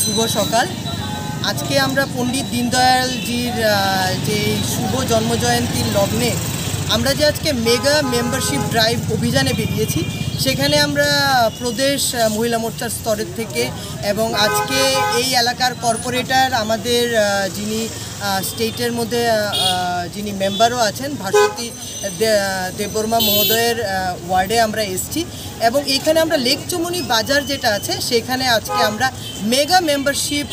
শুভ সকাল। আজকে আমরা পণ্ডিত দীনদয়ালজির যে শুভ জন্মজয়ন্তীর লগ্নে আমরা যে আজকে মেগা মেম্বারশিপ ড্রাইভ অভিযানে বেরিয়েছি, সেখানে আমরা প্রদেশ মহিলা মোর্চার স্তরের থেকে এবং আজকে এই এলাকার কর্পোরেটর আমাদের যিনি স্টেটের মধ্যে যিনি মেম্বারও আছেন ভাস্বতী দেববর্মা মহোদয়ের ওয়ার্ডে আমরা এসেছি এবং এখানে আমরা লেক চুমুনি বাজার যেটা আছে সেখানে আজকে আমরা মেগা মেম্বারশিপ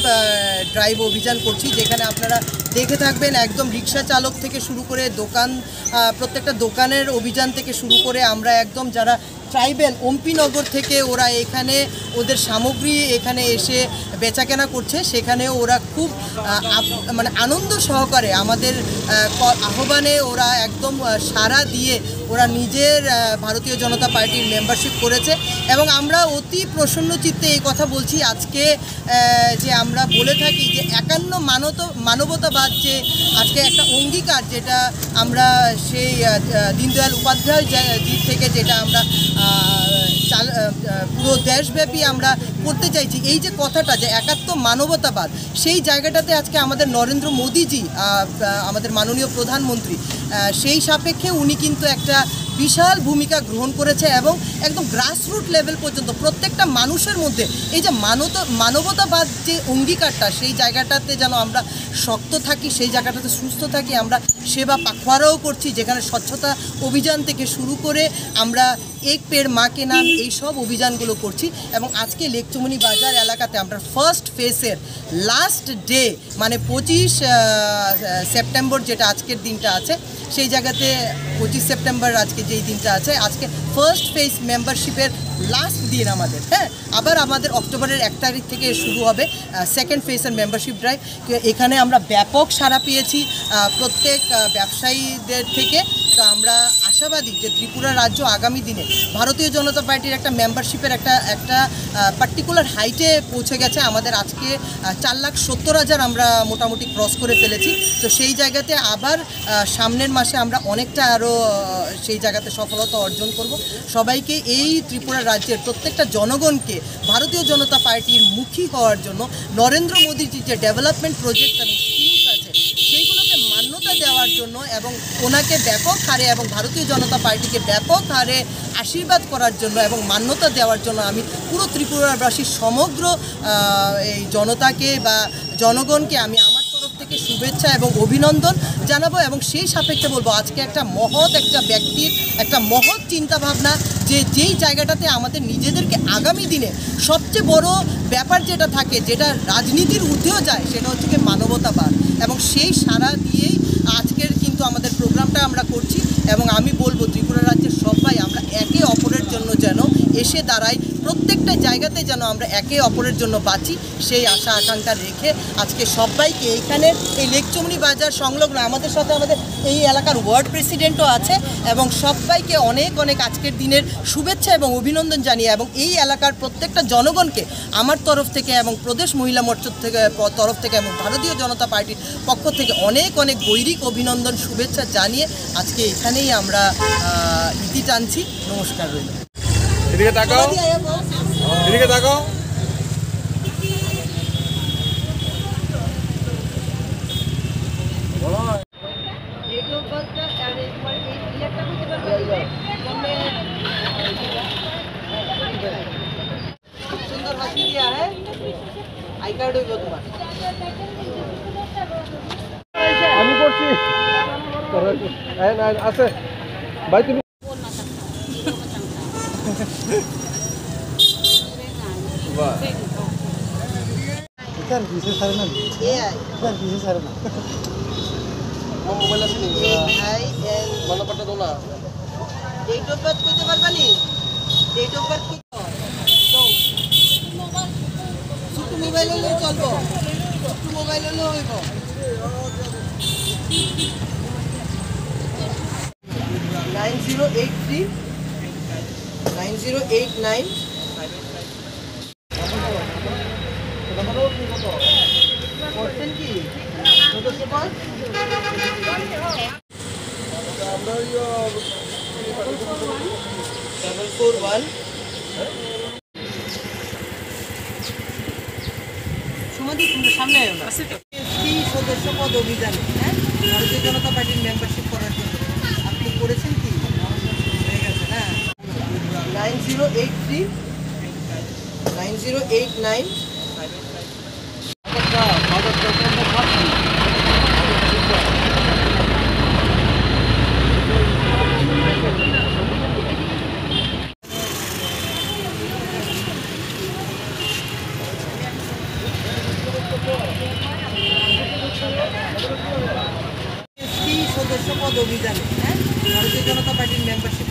ড্রাইভ অভিযান করছি, যেখানে আপনারা দেখে থাকবেন একদম রিক্সা চালক থেকে শুরু করে দোকান, প্রত্যেকটা দোকানের অভিযান থেকে শুরু করে আমরা একদম যারা ট্রাইবেল অম্পিনগর থেকে ওরা এখানে ওদের সামগ্রী এখানে এসে বেচাকেনা করছে, সেখানেও ওরা খুব মানে আনন্দ সহকারে আমাদের আহ্বানে ওরা একদম সাড়া দিয়ে ওরা নিজের ভারতীয় জনতা পার্টির মেম্বারশিপ করেছে এবং আমরা অতি প্রসন্ন চিত্তে এই কথা বলছি আজকে যে আমরা বলে থাকি যে 51 মানবতাবাদ যে আজকে একটা অঙ্গীকার যেটা আমরা সেই দীনদয়াল উপাধ্যায় জির থেকে যেটা আমরা পুরো দেশব্যাপী আমরা করতে চাইছি, এই যে কথাটা যে 71 মানবতাবাদ, সেই জায়গাটাতে আজকে আমাদের নরেন্দ্র মোদীজি আমাদের মাননীয় প্রধানমন্ত্রী সেই সাপেক্ষে উনি কিন্তু একটা বিশাল ভূমিকা গ্রহণ করেছে এবং একদম গ্রাসরুট লেভেল পর্যন্ত প্রত্যেকটা মানুষের মধ্যে এই যে মানবতাবাদ যে অঙ্গীকারটা, সেই জায়গাটাতে যেন আমরা শক্ত থাকি, সেই জায়গাটাতে সুস্থ থাকি। আমরা সেবা পাখওয়ারাও করছি, যেখানে স্বচ্ছতা অভিযান থেকে শুরু করে আমরা এক পেড় মা কে নাম এই সব অভিযানগুলো করছি এবং আজকে লেক চুমুনি বাজার এলাকাতে আমরা ফার্স্ট ফেজের লাস্ট ডে মানে 25 সেপ্টেম্বর যেটা আজকের দিনটা আছে, সেই জায়গাতে 25 সেপ্টেম্বর আজকে যেই দিনটা আছে, আজকে ফার্স্ট ফেজ মেম্বারশিপের লাস্ট দিন আমাদের। হ্যাঁ, আবার আমাদের অক্টোবরের 1 তারিখ থেকে শুরু হবে সেকেন্ড ফেজের মেম্বারশিপ ড্রাইভ। এখানে আমরা ব্যাপক সাড়া পেয়েছি প্রত্যেক ব্যবসায়ীদের থেকে। তো আমরা আশাবাদী যে ত্রিপুরা রাজ্য আগামী দিনে ভারতীয় জনতা পার্টির একটা মেম্বারশিপের একটা পার্টিকুলার হাইটে পৌঁছে গেছে। আমাদের আজকে 4,70,000 আমরা মোটামুটি ক্রস করে ফেলেছি। তো সেই জায়গাতে আবার সামনের মাসে আমরা অনেকটা আরও সেই জায়গাতে সফলতা অর্জন করব। সবাইকে এই ত্রিপুরা রাজ্যের প্রত্যেকটা জনগণকে ভারতীয় জনতা পার্টির মুখী হওয়ার জন্য নরেন্দ্র মোদীর যে ডেভেলপমেন্ট প্রজেক্ট এবং স্কিমস আছে সেইগুলোকে মান্যতা দেওয়ার জন্য এবং ওনাকে ব্যাপক হারে এবং ভারতীয় জনতা পার্টিকে ব্যাপক হারে আশীর্বাদ করার জন্য এবং মান্যতা দেওয়ার জন্য আমি পুরো ত্রিপুরাবাসীর সমগ্র এই জনতাকে বা জনগণকে আমি আমার তরফ থেকে শুভেচ্ছা এবং অভিনন্দন জানাবো এবং সেই সাপেক্ষে বলবো আজকে একটা ব্যক্তির একটা মহৎ চিন্তাভাবনা যে যেই জায়গাটাতে আমাদের নিজেদেরকে আগামী দিনে সবচেয়ে বড় ব্যাপার যেটা থাকে, যেটা রাজনীতির ঊর্ধ্বেও যায়, সেটা হচ্ছে কি মানবতাবাদ এবং সেই সাড়া দিয়েই আজকের কিন্তু আমাদের প্রোগ্রামটা আমরা করছি এবং আমি বলবো ত্রিপুরা রাজ্যের সবাই আমরা একে অপরের জন্য যেন এসে দাঁড়াই, প্রত্যেকটা জায়গাতে যেন আমরা একে অপরের জন্য বাঁচি, সেই আশা আকাঙ্ক্ষা রেখে আজকে সবাইকে এইখানে এই লেক চুমুনি বাজার সংলগ্ন আমাদের সাথে আমাদের এই এলাকার ওয়ার্ড প্রেসিডেন্টও আছে এবং সবাইকে অনেক অনেক আজকের দিনের শুভেচ্ছা এবং অভিনন্দন জানিয়ে এবং এই এলাকার প্রত্যেকটা জনগণকে আমার তরফ থেকে এবং প্রদেশ মহিলা মোর্চার তরফ থেকে এবং ভারতীয় জনতা পার্টির পক্ষ থেকে অনেক অনেক গৈরিক অভিনন্দন শুভেচ্ছা জানিয়ে আজকে এখানেই আমরা ইতি টানছি। নমস্কার রইল। এদিকে তাকাও, এদিকে তাকাও। সুন্দর হাসি দিয়া হ্যাঁ, আই কার্ড হইব তোমার। আমি করছি আছে ভাই, তুমি মোবাইল আছে মালাপাটা দো না। ডেট অফ বার্থ কইতে পারবানি? ডেট অফ বার্থ ছোট মোবাইল হলেও চলবো, ছোট মোবাইল হলেও হইব। 9083 9089 করছেন কি সদস্য পদ? আমরা 741 আমাদের সামনে এসপি সদস্য পদ অভিযানে ভারতীয় জনতা পার্টির মেম্বারশিপ করার জন্য আপনি করেছেন কি? হয়ে গেছে না? 9083 এসপি সদস্য পদ অভিযানে ভারতীয় জনতা পার্টির মেম্বারশিপ